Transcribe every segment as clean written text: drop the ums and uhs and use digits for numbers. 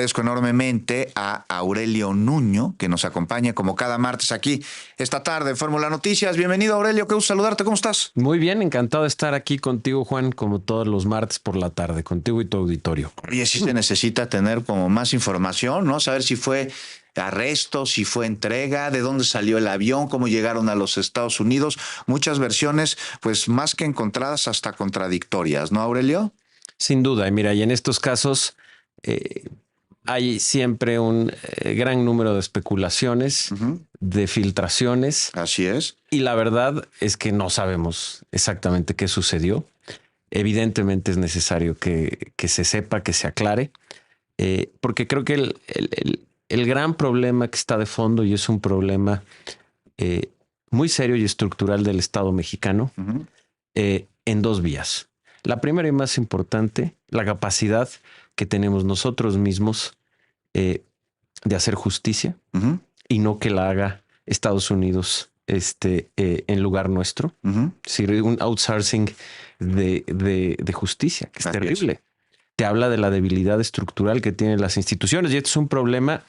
Agradezco enormemente a Aurelio Nuño, que nos acompaña como cada martes aquí esta tarde en Fórmula Noticias. Bienvenido, Aurelio, qué gusto saludarte, ¿cómo estás? Muy bien, encantado de estar aquí contigo, Juan, como todos los martes por la tarde, contigo y tu auditorio. Oye, sí se necesita tener como más información, ¿no? Saber si fue arresto, si fue entrega, de dónde salió el avión, cómo llegaron a los Estados Unidos. Muchas versiones, pues más que encontradas, hasta contradictorias, ¿no, Aurelio? Sin duda, y mira, y en estos casos eh, hay siempre un gran número de especulaciones, de filtraciones, Así es. y la verdad es que no sabemos exactamente qué sucedió. Evidentemente es necesario que se sepa, que se aclare, porque creo que el gran problema que está de fondo, y es un problema muy serio y estructural del Estado mexicano, en dos vías. La primera y más importante, la capacidad que tenemos nosotros mismos de hacer justicia y no que la haga Estados Unidos en lugar nuestro. Es decir, un outsourcing de justicia, que es Así terrible. es. Te habla de la debilidad estructural que tienen las instituciones, y este es un problema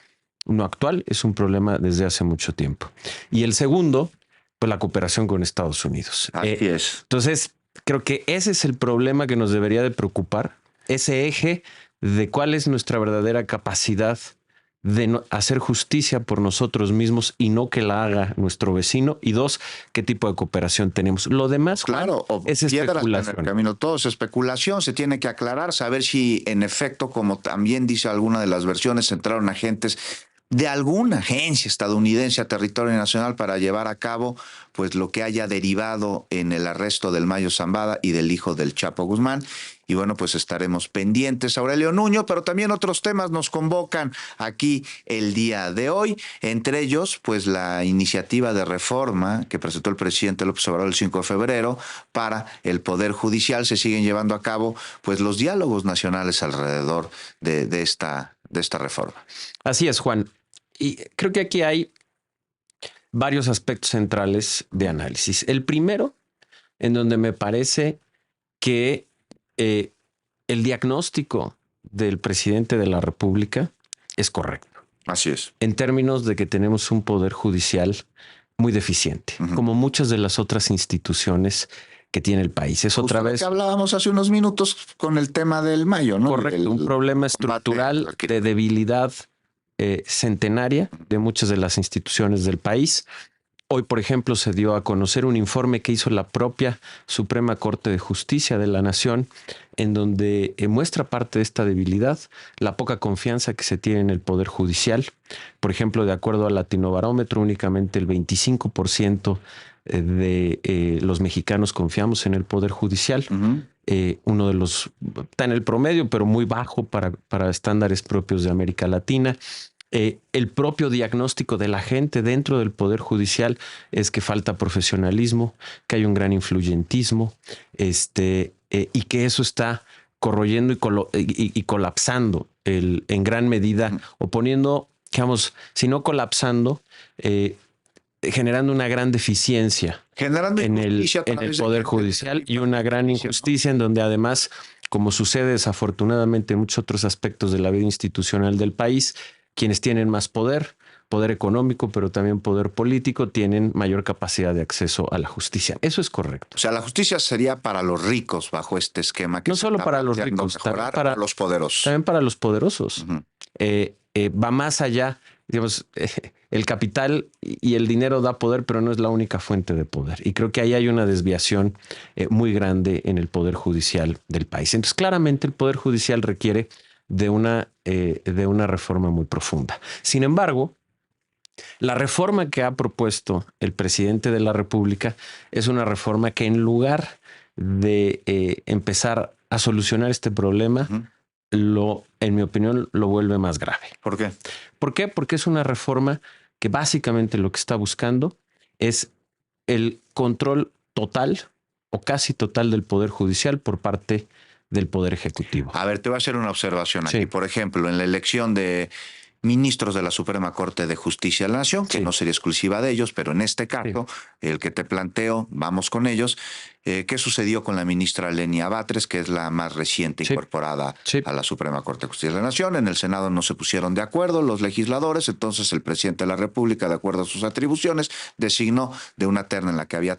no actual, es un problema desde hace mucho tiempo. Y el segundo, pues la cooperación con Estados Unidos. Así es. Entonces, creo que ese es el problema que nos debería de preocupar, ese eje de cuál es nuestra verdadera capacidad de hacer justicia por nosotros mismos y no que la haga nuestro vecino. Y dos, qué tipo de cooperación tenemos. Lo demás, claro, Juan, es piedras en el especulación. camino. Todo es especulación. Se tiene que aclarar, saber si en efecto, como también dice alguna de las versiones, entraron agentes de alguna agencia estadounidense a territorio nacional para llevar a cabo pues lo que haya derivado en el arresto del Mayo Zambada y del hijo del Chapo Guzmán. Y bueno, pues estaremos pendientes, Aurelio Nuño, pero también otros temas nos convocan aquí el día de hoy, entre ellos pues la iniciativa de reforma que presentó el presidente López Obrador el 5 de febrero para el Poder Judicial. Se siguen llevando a cabo pues los diálogos nacionales alrededor de esta reforma. Así es, Juan. Y creo que aquí hay varios aspectos centrales de análisis. El primero, en donde me parece que el diagnóstico del presidente de la República es correcto. Así es. En términos de que tenemos un poder judicial muy deficiente, como muchas de las otras instituciones que tiene el país. Es otra vez que hablábamos hace unos minutos con el tema del Mayo, ¿no? Correcto, un problema estructural de debilidad centenaria de muchas de las instituciones del país. Hoy, por ejemplo, se dio a conocer un informe que hizo la propia Suprema Corte de Justicia de la Nación, en donde muestra parte de esta debilidad, la poca confianza que se tiene en el Poder Judicial. Por ejemplo, de acuerdo al Latinobarómetro, únicamente el 25% de los mexicanos confiamos en el Poder Judicial. Uno de los, está en el promedio, pero muy bajo para estándares propios de América Latina. El propio diagnóstico de la gente dentro del Poder Judicial es que falta profesionalismo, que hay un gran influyentismo, y que eso está corroyendo y colapsando en gran medida, o poniendo, digamos, si no colapsando, generando una gran deficiencia en el Poder Judicial y una gran injusticia en donde además, como sucede desafortunadamente en muchos otros aspectos de la vida institucional del país, quienes tienen más poder económico, pero también poder político, tienen mayor capacidad de acceso a la justicia. Eso es correcto. O sea, la justicia sería para los ricos bajo este esquema. Que no solo para los ricos, también para los poderosos. También para los poderosos. Va más allá. Digamos, el capital y el dinero da poder, pero no es la única fuente de poder. Y creo que ahí hay una desviación muy grande en el Poder Judicial del país. Entonces, claramente el Poder Judicial requiere de una reforma muy profunda. Sin embargo, la reforma que ha propuesto el presidente de la República es una reforma que, en lugar de empezar a solucionar este problema, en mi opinión, lo vuelve más grave. ¿Por qué? ¿Por qué? Porque es una reforma que básicamente lo que está buscando es el control total o casi total del Poder Judicial por parte del Poder Ejecutivo. A ver, te voy a hacer una observación aquí. Sí. Por ejemplo, en la elección de ministros de la Suprema Corte de Justicia de la Nación, que no sería exclusiva de ellos, pero en este caso, el que te planteo, vamos con ellos, ¿Qué sucedió con la ministra Lenia Batres, que es la más reciente incorporada a la Suprema Corte de Justicia de la Nación? En el Senado no se pusieron de acuerdo los legisladores, entonces el presidente de la República, de acuerdo a sus atribuciones, designó de una terna en la que había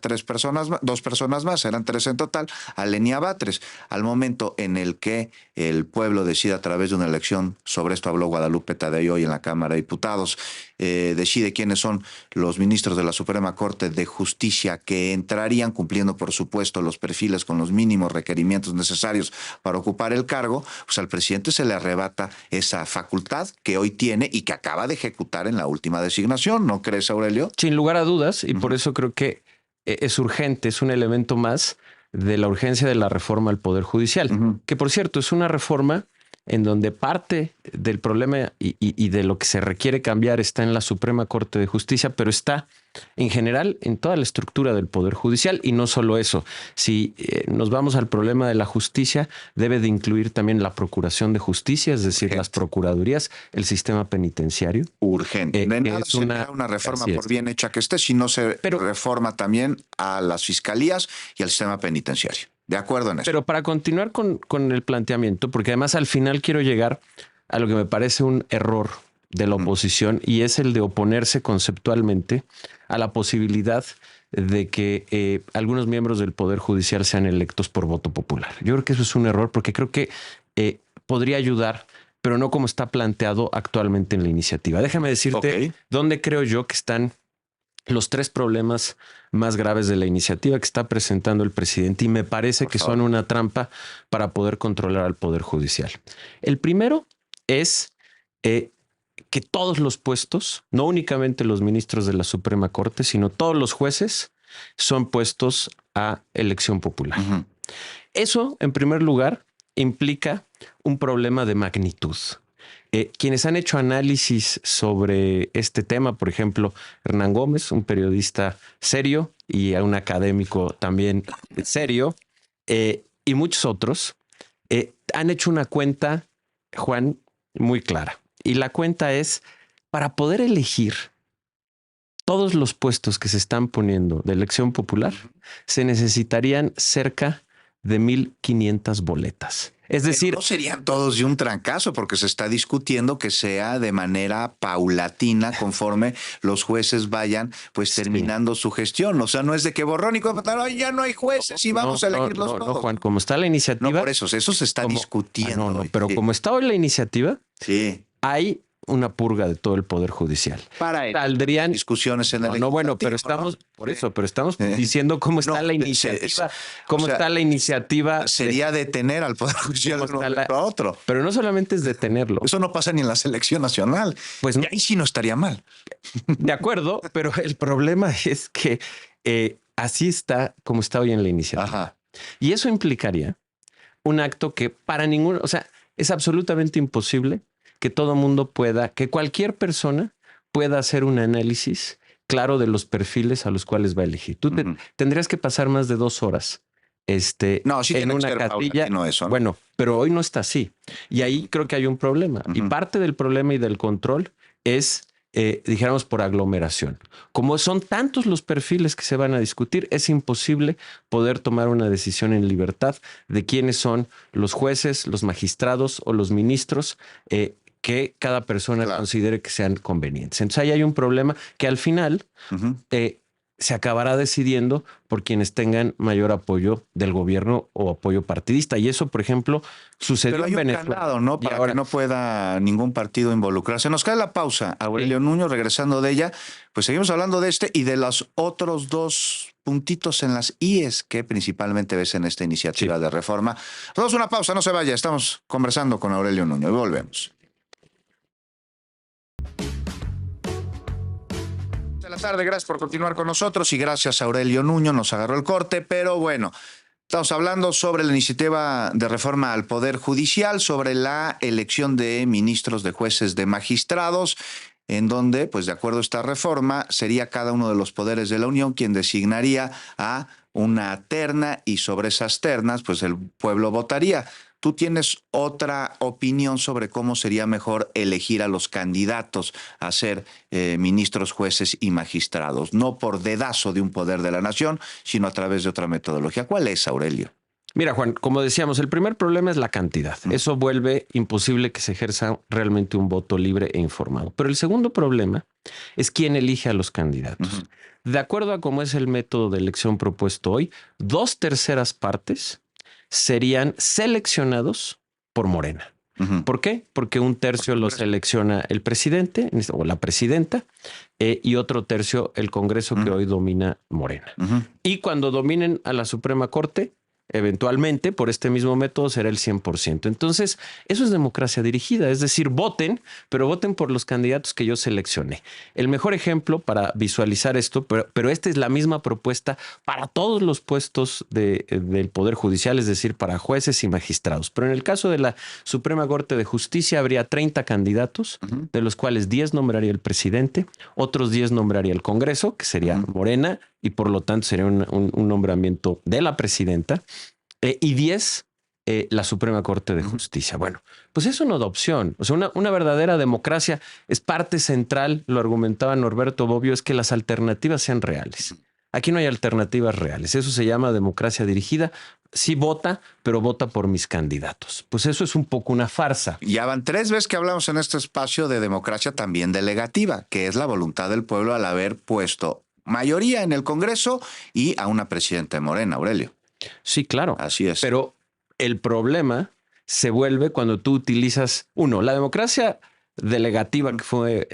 dos personas más, eran 3 en total, a Lenia Batres. Al momento en el que el pueblo decide a través de una elección, sobre esto habló Guadalupe Tadei hoy en la Cámara de Diputados, decide quiénes son los ministros de la Suprema Corte de Justicia que entrarían cumpliendo, por supuesto, los perfiles con los mínimos requerimientos necesarios para ocupar el cargo, pues al presidente se le arrebata esa facultad que hoy tiene y que acaba de ejecutar en la última designación, ¿no crees, Aurelio? Sin lugar a dudas, y por eso creo que es urgente, es un elemento más de la urgencia de la reforma al Poder Judicial, que por cierto es una reforma en donde parte del problema y de lo que se requiere cambiar está en la Suprema Corte de Justicia, pero está en general en toda la estructura del Poder Judicial. Y no solo eso, si nos vamos al problema de la justicia, debe de incluir también la Procuración de Justicia, es decir, las procuradurías, el sistema penitenciario. Urgente. De nada es una reforma por bien hecha que esté, si no se reforma también a las fiscalías y al sistema penitenciario. De acuerdo en eso. Pero para continuar con el planteamiento, porque además al final quiero llegar a lo que me parece un error de la oposición y es el de oponerse conceptualmente a la posibilidad de que algunos miembros del Poder Judicial sean electos por voto popular. Yo creo que eso es un error porque creo que podría ayudar, pero no como está planteado actualmente en la iniciativa. Déjame decirte dónde creo yo que están los 3 problemas más graves de la iniciativa que está presentando el presidente y me parece que son una trampa para poder controlar al Poder Judicial. El primero es que todos los puestos, no únicamente los ministros de la Suprema Corte, sino todos los jueces son puestos a elección popular. Eso, en primer lugar, implica un problema de magnitud. Quienes han hecho análisis sobre este tema, por ejemplo, Hernán Gómez, un periodista serio y un académico también serio, y muchos otros, han hecho una cuenta, Juan, muy clara. Y la cuenta es, para poder elegir todos los puestos que se están poniendo de elección popular, se necesitarían cerca de 1,500 boletas. Es decir, no serían todos de un trancazo porque se está discutiendo que sea de manera paulatina conforme los jueces vayan pues terminando su gestión. O sea, no es de que borrón y cuenta, ya no hay jueces y vamos a elegirlos todos. No, Juan, como está la iniciativa. No, por eso se está discutiendo. Pero como está hoy la iniciativa, hay una purga de todo el Poder Judicial. Saldrían discusiones en el pero estamos por eso, pero estamos diciendo cómo está la iniciativa, está la iniciativa. Sería detener al Poder Judicial de uno a otro. Pero no solamente es detenerlo. Eso no pasa ni en la selección nacional. Pues y ahí sí no estaría mal. De acuerdo, pero el problema es que así está como está hoy en la iniciativa. Y eso implicaría un acto que para ninguno, o sea, es absolutamente imposible que todo mundo pueda, que cualquier persona pueda hacer un análisis claro de los perfiles a los cuales va a elegir. Tú tendrías que pasar más de 2 horas en una casilla. Eso, ¿no? Bueno, pero hoy no está así. Y ahí creo que hay un problema. Y parte del problema y del control es, dijéramos, por aglomeración. Como son tantos los perfiles que se van a discutir, es imposible poder tomar una decisión en libertad de quiénes son los jueces, los magistrados o los ministros que cada persona considere que sean convenientes. Entonces ahí hay un problema que al final se acabará decidiendo por quienes tengan mayor apoyo del gobierno o apoyo partidista. Y eso, por ejemplo, sucedió en Venezuela. Candado, ¿no? Para que no pueda ningún partido involucrarse. Nos cae la pausa. Aurelio Nuño, regresando de ella, pues seguimos hablando de este y de los otros 2 puntitos en las IES que principalmente ves en esta iniciativa de reforma. Vamos a una pausa, no se vaya. Estamos conversando con Aurelio Nuño y volvemos. La tarde, gracias por continuar con nosotros y gracias a Aurelio Nuño, nos agarró el corte, pero bueno, estamos hablando sobre la iniciativa de reforma al Poder Judicial, sobre la elección de ministros, de jueces, de magistrados, en donde, pues de acuerdo a esta reforma, sería cada uno de los poderes de la Unión quien designaría a una terna y sobre esas ternas, pues el pueblo votaría. tú tienes otra opinión sobre cómo sería mejor elegir a los candidatos a ser ministros, jueces y magistrados, no por dedazo de un poder de la nación, sino a través de otra metodología. ¿Cuál es, Aurelio? Mira, Juan, como decíamos, el primer problema es la cantidad. Eso vuelve imposible que se ejerza realmente un voto libre e informado. Pero el segundo problema es quién elige a los candidatos. De acuerdo a cómo es el método de elección propuesto hoy, 2/3 partes serían seleccionados por Morena. ¿Por qué? Porque 1/3 lo selecciona el presidente o la presidenta y otro tercio el Congreso que hoy domina Morena. Y cuando dominen a la Suprema Corte, eventualmente, por este mismo método, será el 100%. Entonces, eso es democracia dirigida, es decir, voten, pero voten por los candidatos que yo seleccioné. El mejor ejemplo para visualizar esto, pero esta es la misma propuesta para todos los puestos del Poder Judicial, es decir, para jueces y magistrados. Pero en el caso de la Suprema Corte de Justicia, habría 30 candidatos, de los cuales 10 nombraría el presidente, otros 10 nombraría el Congreso, que sería Morena, y por lo tanto sería un nombramiento de la presidenta, y 10 la Suprema Corte de Justicia. Bueno, pues eso no da opción. O sea, una verdadera democracia es parte central, lo argumentaba Norberto Bobbio, es que las alternativas sean reales. Aquí no hay alternativas reales. Eso se llama democracia dirigida. Sí vota, pero vota por mis candidatos. Pues eso es un poco una farsa. Ya van 3 veces que hablamos en este espacio de democracia también delegativa, que es la voluntad del pueblo al haber puesto mayoría en el Congreso y a una presidenta de Morena, Aurelio. Sí, claro. Así es. Pero el problema se vuelve cuando tú utilizas, la democracia delegativa, que fue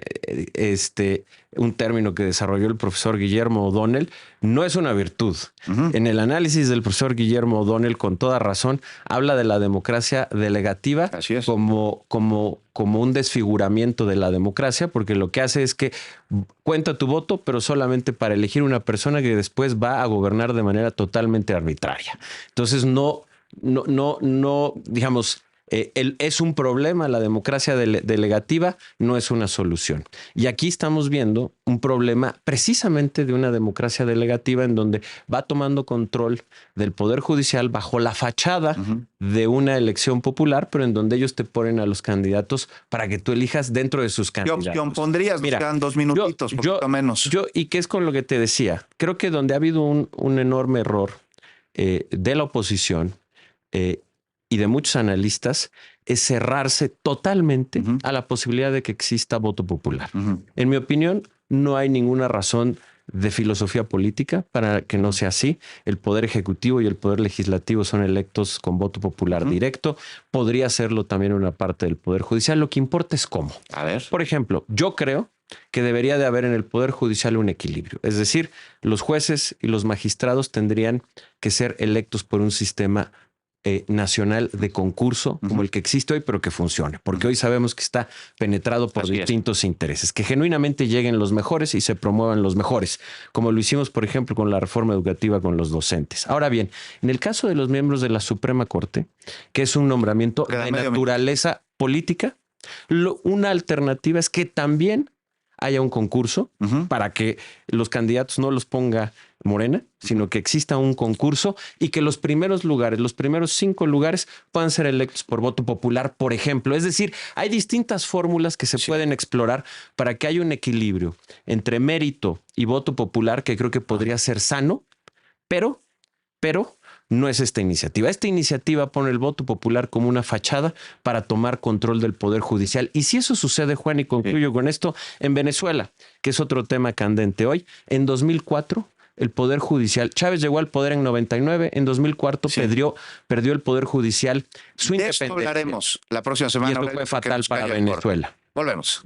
un término que desarrolló el profesor Guillermo O'Donnell, no es una virtud. En el análisis del profesor Guillermo O'Donnell, con toda razón, habla de la democracia delegativa como un desfiguramiento de la democracia, porque lo que hace es que cuenta tu voto, pero solamente para elegir una persona que después va a gobernar de manera totalmente arbitraria. Entonces, digamos, es un problema, la democracia delegativa no es una solución. Y aquí estamos viendo un problema precisamente de una democracia delegativa en donde va tomando control del Poder Judicial bajo la fachada de una elección popular, pero en donde ellos te ponen a los candidatos para que tú elijas dentro de sus candidatos. ¿Qué opción pondrías? Mira, quedan 2 minutitos, poquito menos. Y que es con lo que te decía, creo que donde ha habido un enorme error de la oposición y de muchos analistas es cerrarse totalmente a la posibilidad de que exista voto popular. En mi opinión, no hay ninguna razón de filosofía política para que no sea así. El Poder Ejecutivo y el Poder Legislativo son electos con voto popular directo. Podría serlo también una parte del Poder Judicial. Lo que importa es cómo. A ver. Por ejemplo, yo creo que debería de haber en el Poder Judicial un equilibrio. Es decir, los jueces y los magistrados tendrían que ser electos por un sistema nacional de concurso como el que existe hoy, pero que funcione, porque hoy sabemos que está penetrado por distintos intereses, que genuinamente lleguen los mejores y se promuevan los mejores, como lo hicimos, por ejemplo, con la reforma educativa con los docentes. Ahora bien, en el caso de los miembros de la Suprema Corte, que es un nombramiento de naturaleza política, una alternativa es que también haya un concurso para que los candidatos no los ponga Morena, sino que exista un concurso y que los primeros 5 lugares puedan ser electos por voto popular, por ejemplo. Es decir, hay distintas fórmulas que se pueden explorar para que haya un equilibrio entre mérito y voto popular, que creo que podría ser sano, pero no es esta iniciativa. Esta iniciativa pone el voto popular como una fachada para tomar control del Poder Judicial. Y si eso sucede, Juan, y concluyo con esto, en Venezuela, que es otro tema candente hoy, en 2004, el Poder Judicial, Chávez llegó al poder en 99, en 2004 perdió el Poder Judicial su independencia. De esto hablaremos la próxima semana. Y esto fue fatal para Venezuela. Volvemos.